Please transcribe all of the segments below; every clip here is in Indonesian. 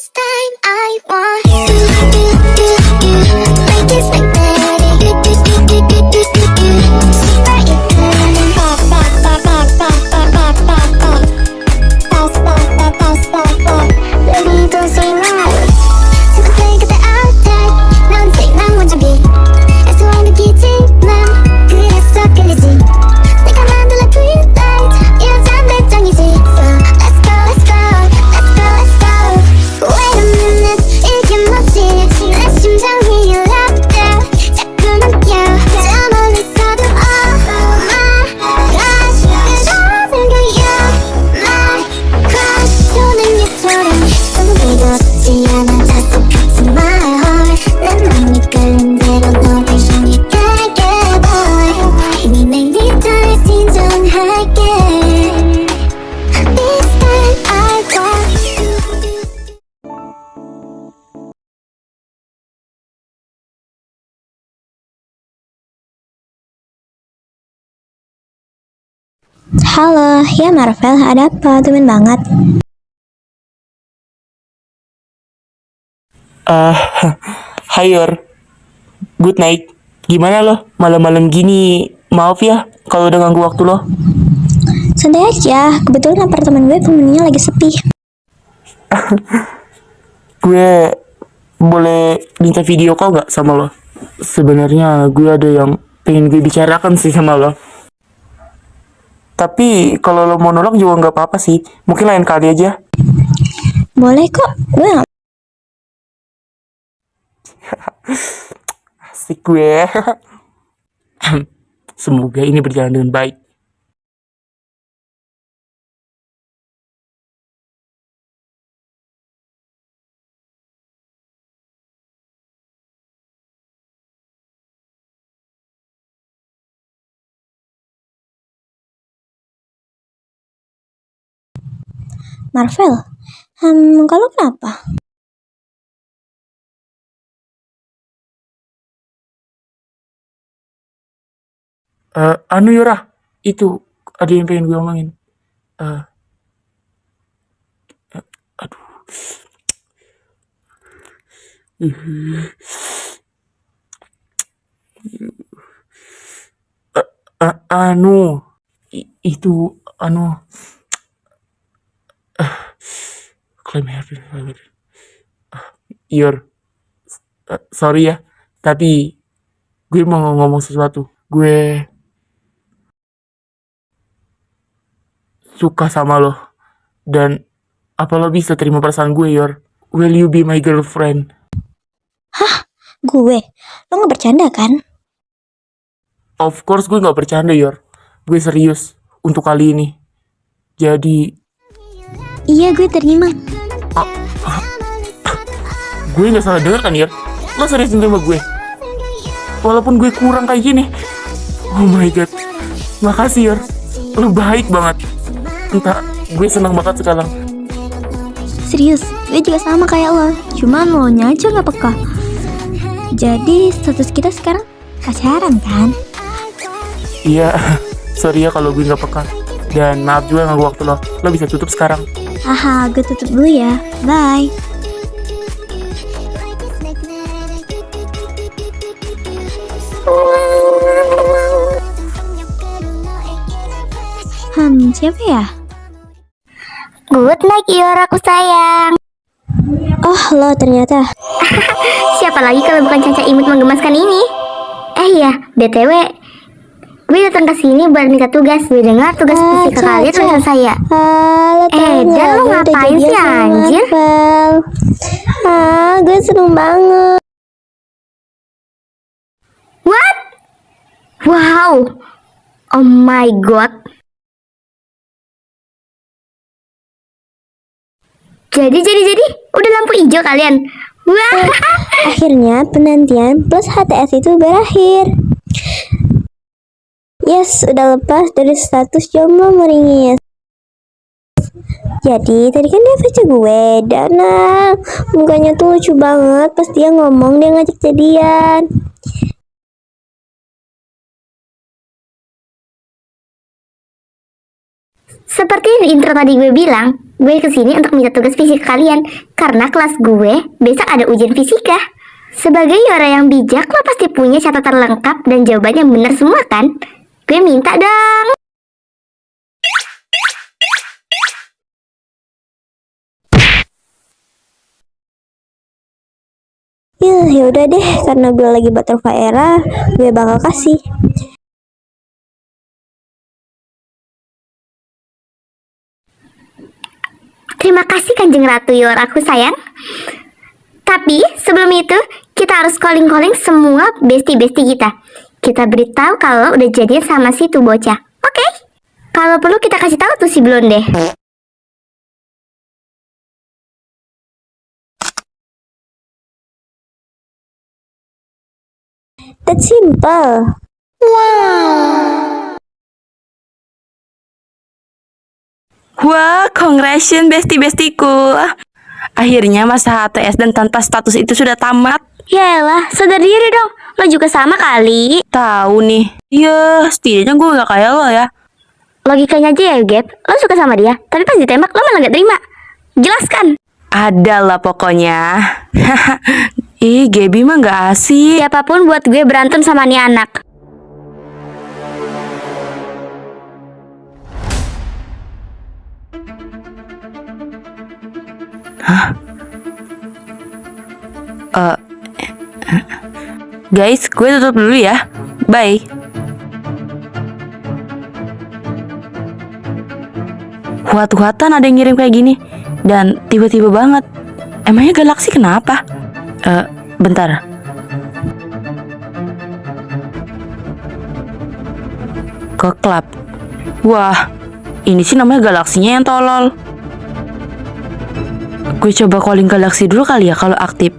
This time I want you, like it's magnetic. Super economic. Pop, pop, pop, pop, pop, pop, pop, pop, pop. Pop, pop, pop, pop, pop, pop. Baby, don't say no. 생각해 그때 어때? 넌 생각 먼저 비. 애써와 느끼지만 그래서 끌리지. 내가 만들어 green light. 이런 배짱이지. So let's go, let's go, let's go, let's go. Wait a minute, 이게 뭐지? 내 심장이 일어나. 자꾸만 뛰어. 저 멀리서도 oh my gosh. 그러는 거야. My crush. 손은 예처럼 너무 비겁지 않아. Just cut my heart. 내 맘이 끌린 대로 너를 향해 갈게 boy. 이미 내일 잘 진정할게. This time I want you. Halo, ya Marvel, ada apa? Tumben banget. Ah, Hai Yor, good night. Gimana lo? Malam-malam gini, maaf ya kalau udah ganggu waktu lo. Santai aja, kebetulan apartemen gue penghuninya lagi sepi. Gue boleh minta video call nggak sama lo? Sebenarnya gue ada yang pengen gue bicarakan sih sama lo. Tapi kalau lo mau nolak juga nggak apa-apa sih. Mungkin lain kali aja. Boleh kok, gue gak... Asik gue. Semoga ini berjalan dengan baik. Marvel, kalau kenapa? Anu Yora, itu ada yang pengen gue omongin. Eh, aduh. Anu, itu anu. Claim happy. Yor, sorry ya, tapi gue mau ngomong sesuatu. Gue suka sama lo, dan apa lo bisa terima perasaan gue, Yor? Will you be my girlfriend? Gue? Lo gak bercanda kan? Of course gue gak bercanda, Yor. Gue serius untuk kali ini. Jadi, Iya, gue terima. gue gak salah denger kan, Yor? Lo serius nerima gue? Walaupun gue kurang kayak gini. Oh my god. Makasih, Yor. Lo baik banget. Entah, gue senang banget sekarang. Serius, gue juga sama kayak lo. Cuman lo nya aja gak peka. Jadi status kita sekarang pacaran kan? Iya, sorry ya kalau gue gak peka. Dan maaf juga ganggu waktu lo. Lo bisa tutup sekarang. Haha, gue tutup dulu ya. Bye. Siapa ya? Good night Yor, aku sayang. Oh, lo ternyata. Siapa lagi kalau bukan Caca imut menggemaskan ini? Iya, BTW, gue datang ke sini buat minta tugas. Gue dengar tugas fisika kalian udah selesai ya. Halo, Dan lo ngapain sih anjir? Gue seneng banget. What? Wow. Oh my god. Jadi, udah lampu hijau kalian. Wah. Akhirnya penantian plus HTS itu berakhir. Yes, udah lepas dari status jomblo meringis. Jadi tadi kan dia baca gue, Dana mukanya tuh lucu banget pas dia ngomong dia ngajak jadian. Seperti di intro tadi gue bilang, gue kesini untuk minta tugas fisik kalian karena kelas gue besok ada ujian fisika. Sebagai orang yang bijak, lo pasti punya catatan lengkap dan jawaban yang benar semua kan? Gue minta dong. Ya udah deh, karena gue lagi butterfly era, gue bakal kasih. Terima kasih Kanjeng Ratu Yor aku sayang. Tapi sebelum itu kita harus calling semua bestie-bestie kita. Kita beritahu kalau udah jadian sama si tuh bocah. Oke? Kalau perlu kita kasih tahu tuh si blonde. That's simple. Wah, congratulations bestie-bestiku. Akhirnya masa HTS dan tanpa status itu sudah tamat. Yaelah, sadar diri dong. Lo juga sama kali. Tahu nih. Iya, setidaknya gue gak kayak lo ya. Logikanya aja ya, Gap. Lo suka sama dia, tapi pas ditembak lo malah gak terima. Jelaskan. Ada lah pokoknya. Ih, Gaby mah gak asik. Siapapun buat gue berantem sama nih anak. Guys, gue tutup dulu ya. Bye. Huat-huatan ada yang ngirim kayak gini. Dan tiba-tiba banget. Emangnya Galaxy kenapa? Bentar. Ke klub. Wah, ini sih namanya Galaxinya yang tolol. Gue coba calling Galaxy dulu kali ya kalau aktif.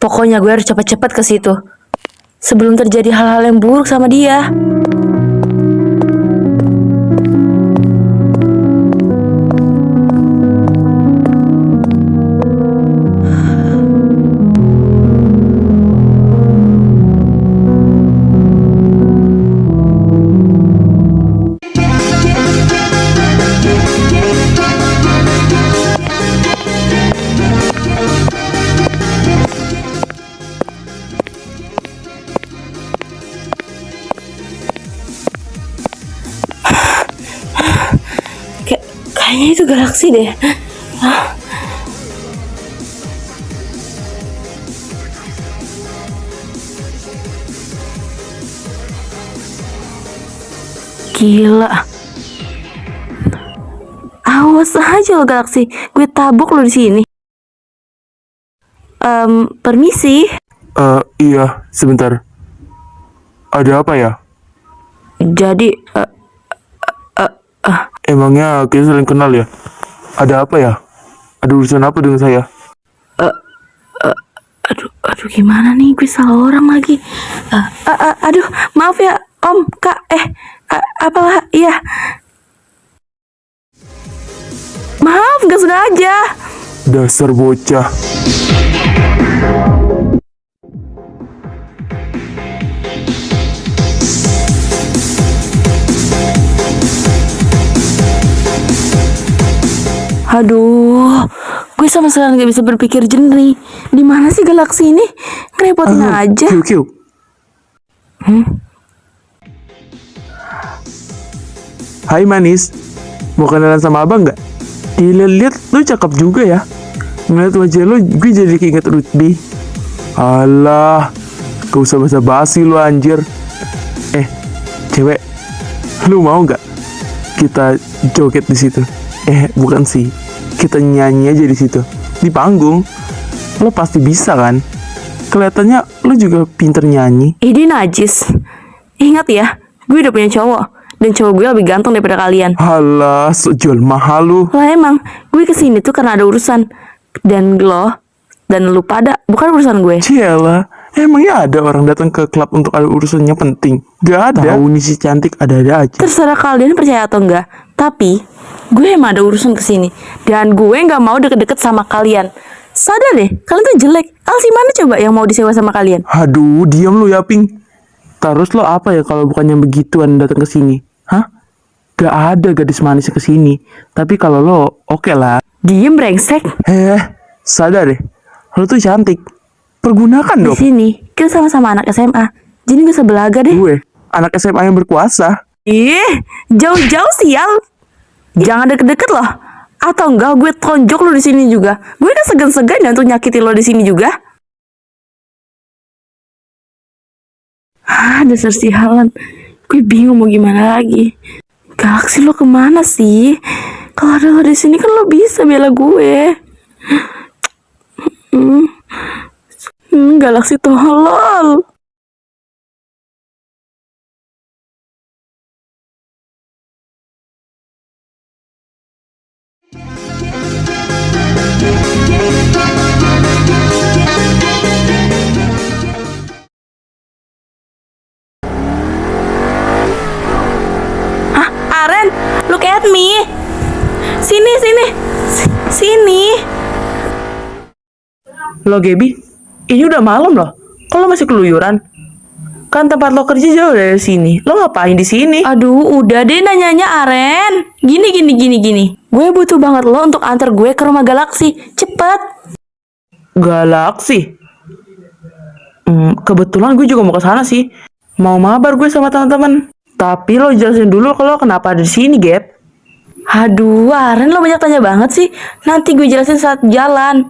Pokoknya gue harus cepat-cepat ke situ sebelum terjadi hal-hal yang buruk sama dia. Kayaknya itu Galaxy deh. Gila. Awas aja lo Galaxy, gue tabok lo di sini. Permisi. Iya, sebentar. Ada apa ya? Jadi, Emangnya kita saling kenal ya? Ada apa ya? Ada urusan apa dengan saya? aduh gimana nih, gue salah orang lagi. Aduh, maaf ya Om, Kak, apalah, iya. Maaf, gak sengaja. Dasar bocah. Aduh, gue sama sekali gak bisa berpikir jernih. Di mana sih Galaxy ini? Ngerepotin aja. Q. Hai manis, mau kenalan sama abang nggak? Dilihat-lihat lu cakep juga ya. Ngeliat wajah lu, gue jadi keinget Ruthby. Alah, gak usah basa-basi lu anjir. Cewek, lu mau nggak kita joget di situ? Bukan sih, kita nyanyi aja di situ di panggung. Lo pasti bisa kan? Kelihatannya lo juga pinter nyanyi. Dia najis. Ingat ya, gue udah punya cowok. Dan cowok gue lebih ganteng daripada kalian. Halah, sejual mahal lu. Lah emang, gue kesini tuh karena ada urusan. Dan lo, dan lu pada, bukan urusan gue. Ciela, emangnya ada orang datang ke klub untuk ada urusannya penting? Gak ada. Tahu nih si cantik ada-ada aja. Terserah kalian percaya atau enggak. Tapi, gue emang ada urusan kesini. Dan gue gak mau deket-deket sama kalian. Sadar deh, kalian tuh jelek. Alsi mana coba yang mau disewa sama kalian? Aduh, diam lu ya, Ping. Terus lo apa ya kalau bukannya begituan datang ke sini? Hah? Gak ada gadis manis kesini. Tapi kalau lo, oke lah. Diem brengsek. Sadar deh. Lo tuh cantik. Pergunakan Di dong. sini kita sama-sama anak SMA. Jadi gak usah belaga deh. Gue, anak SMA yang berkuasa. Jauh-jauh sial. Jangan deket-deket loh. Atau enggak gue tonjok lo di sini juga. Gue kan segan-segan ya untuk nyakitin lo di sini juga. Dasar sialan. Gue bingung mau gimana lagi. Galaksi lo kemana sih? Kalau ada lo di sini kan lo bisa bela gue. Galaksi tolol. Aren, look at me. Sini. Sini. Lo Gaby, ini udah malam loh. Kok lo masih keluyuran? Kan tempat lo kerja jauh dari sini. Lo ngapain di sini? Aduh, udah deh nanyanya Aren. Gini. Gue butuh banget lo untuk antar gue ke rumah Galaksi. Cepet. Galaksi. Kebetulan gue juga mau ke sana sih. Mau mabar gue sama teman-teman. Tapi lo jelasin dulu kalau kenapa ada di sini, Gap. Aduh, Aren lo banyak tanya banget sih. Nanti gue jelasin saat jalan.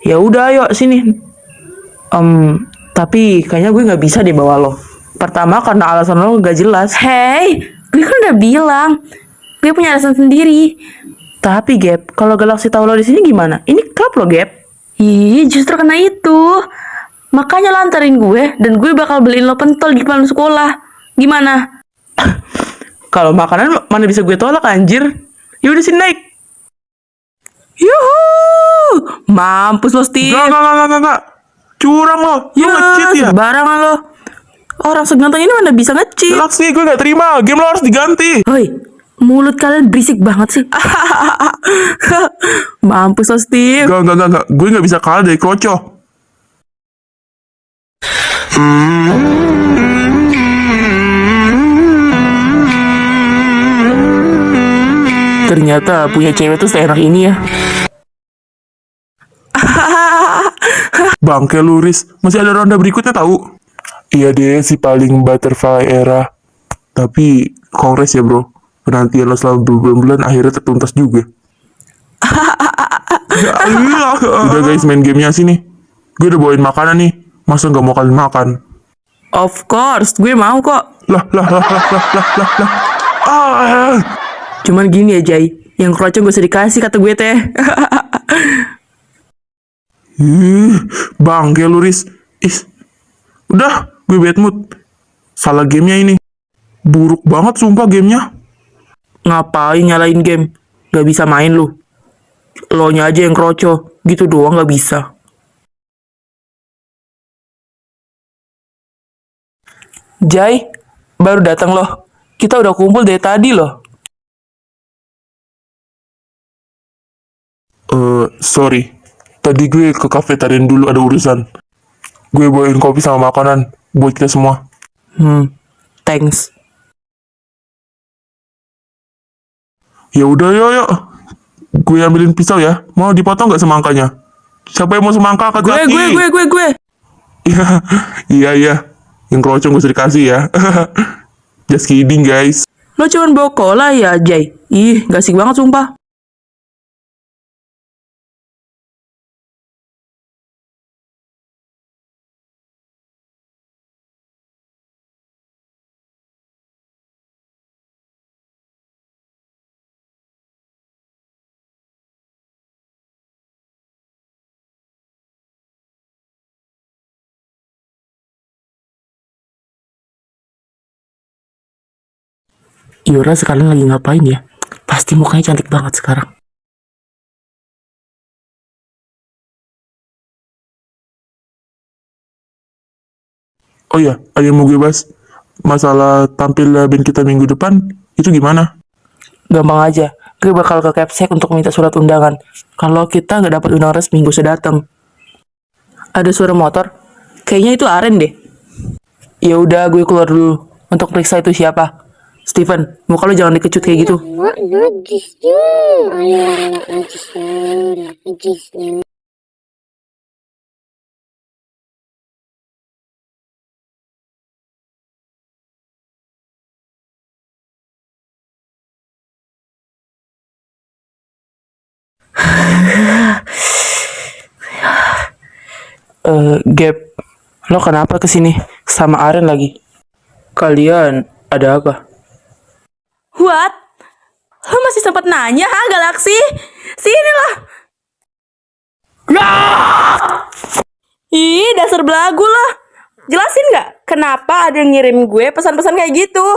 Ya udah, ayo sini. Tapi kayaknya gue nggak bisa deh bawa lo. Pertama karena alasan lo nggak jelas. Hey, gue kan udah bilang. Gue punya alasan sendiri. Tapi Gap, kalau Galaksi tahu lo di sini gimana? Ini klub lo, Gap. Ih, justru karena itu. Makanya lo anterin gue dan gue bakal beliin lo pentol di depan sekolah. Gimana? Kalau makanan mana bisa gue tolak, anjir. Yaudah sini naik. Yuhu! Mampus lo, Steve. Enggak. Curang lo. Lo nge-cheat ya? Sembarangan lo. Orang seganteng ini mana bisa nge-cheat? Galaksi, gue gak terima. Game lo harus diganti. Hoi, mulut kalian berisik banget sih. Mampus lo, Steve. Enggak. Gue gak bisa kalah dari Kroco. Ternyata punya cewek tuh seenak ini ya. Bangke lu, Riz. Masih ada ronde berikutnya tahu. Iya deh, si paling butterfly era. Tapi kongres ya bro. Penantian lo selama berbulan-bulan akhirnya tertuntas juga. Udah guys, main gamenya sini. Gue udah bawain makanan nih. Masa nggak mau kalian makan? Of course, gue mau kok. Lah. Cuman gini ya, Jay. Yang kroco gak usah dikasih kata gue teh. Bangke lu, Riz. Udah, gue bad mood. Salah gamenya ini. Buruk banget sumpah gamenya. Ngapain nyalain game? Gak bisa main lu. Lo nya aja yang kroco. Gitu doang gak bisa. Jay, baru datang loh. Kita udah kumpul dari tadi loh. Sorry. Tadi gue ke kafetarian dulu ada urusan. Gue bawain kopi sama makanan buat kita semua. Thanks. Ya udah, yuk. Gue ambilin pisau ya. Mau dipotong nggak semangkanya? Siapa yang mau semangka? Gue. Iya. Yang kerocong gue usah dikasih ya. Just kidding guys. Lo cuman bawa cola ya, Jay? Ih, gak asik banget sumpah. Yura sekarang lagi ngapain ya? Pasti mukanya cantik banget sekarang. Oh iya, ada yang mau gue bahas. Masalah tampil band kita minggu depan, itu gimana? Gampang aja. Gue bakal ke Capsec untuk minta surat undangan. Kalau kita nggak dapat undangan resmi, gue usah datang. Ada suara motor. Kayaknya itu Aren deh. Ya udah, gue keluar dulu untuk periksa itu siapa. Steven, muka lu jangan dikecut kayak gitu. Mak najisnya. Ayo nak najisnya. Najisnya. Gap, lo kenapa kesini sama Aren lagi? Kalian ada apa? What? Lu masih sempat nanya, ha, Galaxy? Sini lah. Ih, dasar belagu lah. Jelasin nggak kenapa ada yang ngirim gue pesan-pesan kayak gitu?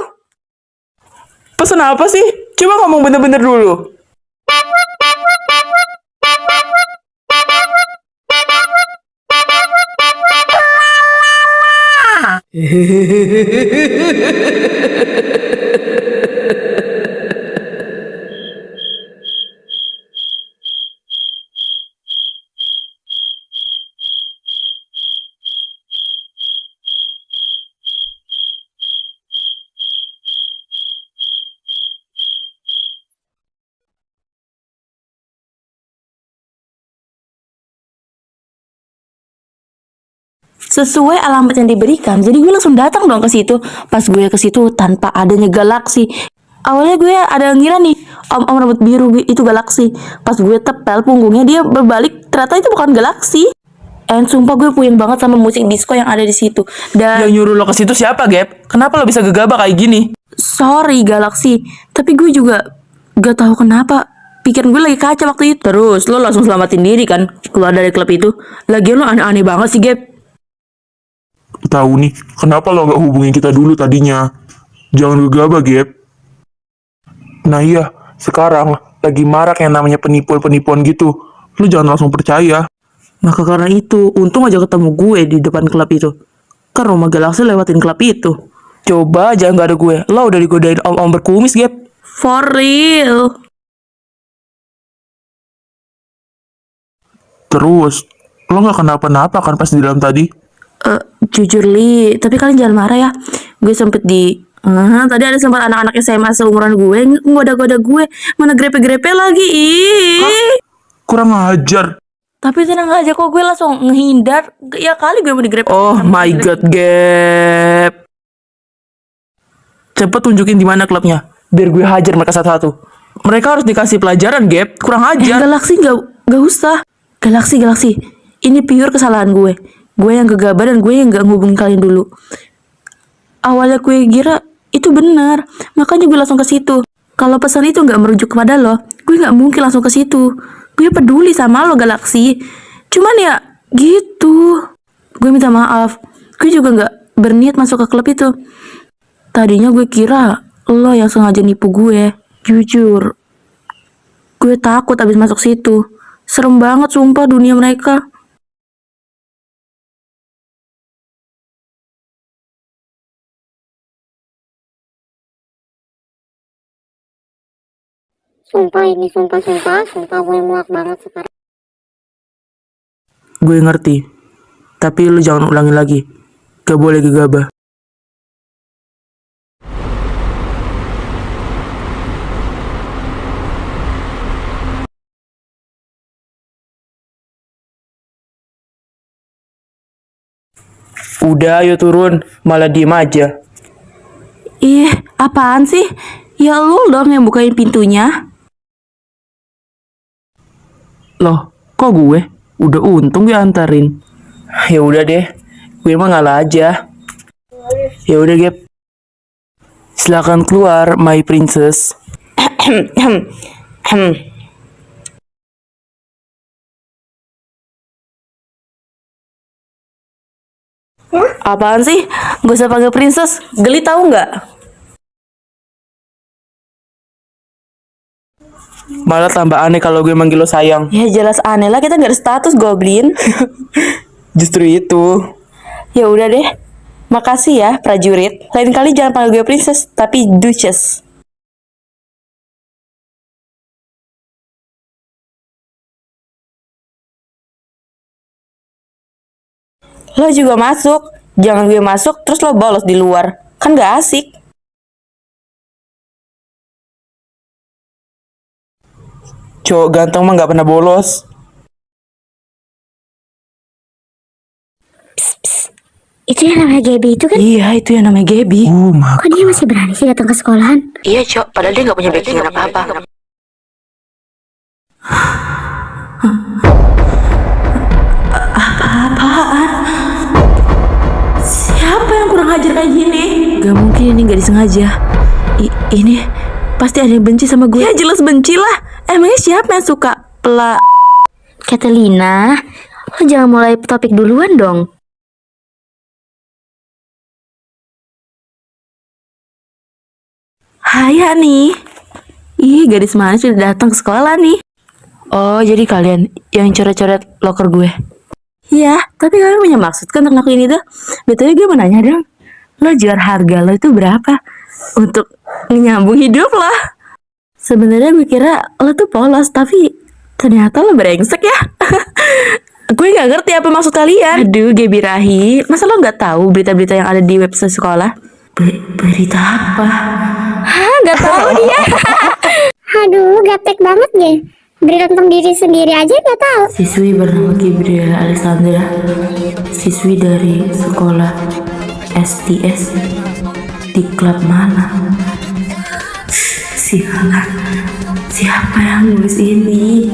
Pesan apa sih? Coba ngomong bener-bener dulu. Sesuai alamat yang diberikan, jadi gue langsung datang dong ke situ. Pas gue ke situ tanpa adanya Galaxy. Awalnya gue ada ngira nih, om rambut biru itu Galaxy. Pas gue tepel punggungnya, dia berbalik, ternyata itu bukan Galaxy. And sumpah gue puyeng banget sama musik disco yang ada di situ. Dan Yang nyuruh lo ke situ siapa, Gap? Kenapa lo bisa gegabah kayak gini? sorry Galaxy, tapi gue juga gak tahu kenapa pikiran gue lagi kacau waktu itu. Terus lo langsung selamatin diri kan keluar dari klub itu. Lagian lo aneh-aneh banget sih, Gap. Tahu nih, kenapa lo gak hubungin kita dulu tadinya? Jangan gegabah, Gap. Nah iya, sekarang lagi marak yang namanya penipuan-penipuan gitu. Lo jangan langsung percaya. Maka karena itu, untung aja ketemu gue di depan klub itu. Kan rumah Galaxy lewatin klub itu. Coba aja nggak ada gue. Lo udah digodain om-om berkumis, Gap. For real. Terus, lo gak kenapa-napa kan pas di dalam tadi? Jujur Li, tapi kalian jangan marah ya. Gue sempet tadi ada sempat anak-anak SMA seumuran gue ngoda-goda gue, mana grepe-grepe lagi. Ih. Kurang ajar. Tapi tenang aja kok, gue langsung ngehindar. Ya kali gue mau digrepe. Oh my god, Gap. Cepet tunjukin di mana klubnya, biar gue hajar mereka satu-satu. Mereka harus dikasih pelajaran, Gap. Kurang ajar. Galaxy gak usah. Galaxy, ini pure kesalahan gue. Gue yang gegabah dan gue yang gak ngubungin kalian dulu. Awalnya gue kira itu benar, makanya gue langsung ke situ. Kalau pesan itu gak merujuk kepada lo, gue gak mungkin langsung ke situ. Gue peduli sama lo Galaxy. Cuman ya gitu. Gue minta maaf. Gue juga gak berniat masuk ke klub itu. Tadinya gue kira lo yang sengaja nipu gue. Jujur, gue takut abis masuk situ. Serem banget sumpah dunia mereka. Sumpah ini sumpah gue muak banget sekarang. Gue ngerti. Tapi lu jangan ulangi lagi. Gak boleh gegabah. Udah, ayo turun. Malah diem aja. Ih, apaan sih? Ya lu dong yang bukain pintunya. Loh, kok gue? Udah untung gue antarin. Ya udah deh. Gue mah ngalah aja. Ya udah, Gap. Silakan keluar, my princess. Apaan sih? Gak usah panggil princess. Geli tahu nggak? Malah tambah aneh kalau gue manggil lo sayang. Ya jelas aneh lah, kita nggak ada status goblin. Justru itu. Ya udah deh. Makasih ya prajurit. Lain kali jangan panggil gue princess, tapi duchess. Lo juga masuk. Jangan gue masuk terus lo bolos di luar. Kan gak asik. Cowok ganteng mah nggak pernah bolos. Itu yang namanya Gaby itu kan? Iya, itu yang namanya Gaby. Oh, mak. Kok dia masih berani sih datang ke sekolahan? Iya, Cok. Padahal dia nggak punya backingan apa-apa. Apa-apaan? Siapa yang kurang ajar kayak gini? Gak mungkin ini gak disengaja. Ini pasti ada yang benci sama gue. Ya jelas benci lah. Emangnya siapa yang suka Catalina, lo jangan mulai topik duluan dong. Haya nih. Ih, gadis manis sudah datang ke sekolah nih. Oh, jadi kalian yang coret-coret loker gue? Iya, tapi kalian punya maksud kan untuk ngelakuin itu? BTW gue mau nanya dong, lo jual harga lo itu berapa? Untuk nyambung hidup lo? Sebenarnya gue kira lo tuh polos, tapi ternyata lo brengsek ya. Gue gak ngerti apa maksud kalian. Aduh, Gaby Rahi, masa lo gak tahu berita-berita yang ada di website sekolah? Berita apa? Hah, gak tahu dia. Aduh, gaptek banget ya. Berita tentang diri sendiri aja nggak tahu. Siswi bernama Gabriela Alexandra, siswi dari sekolah STS di klub mana? Sialan, siapa yang nulis ini?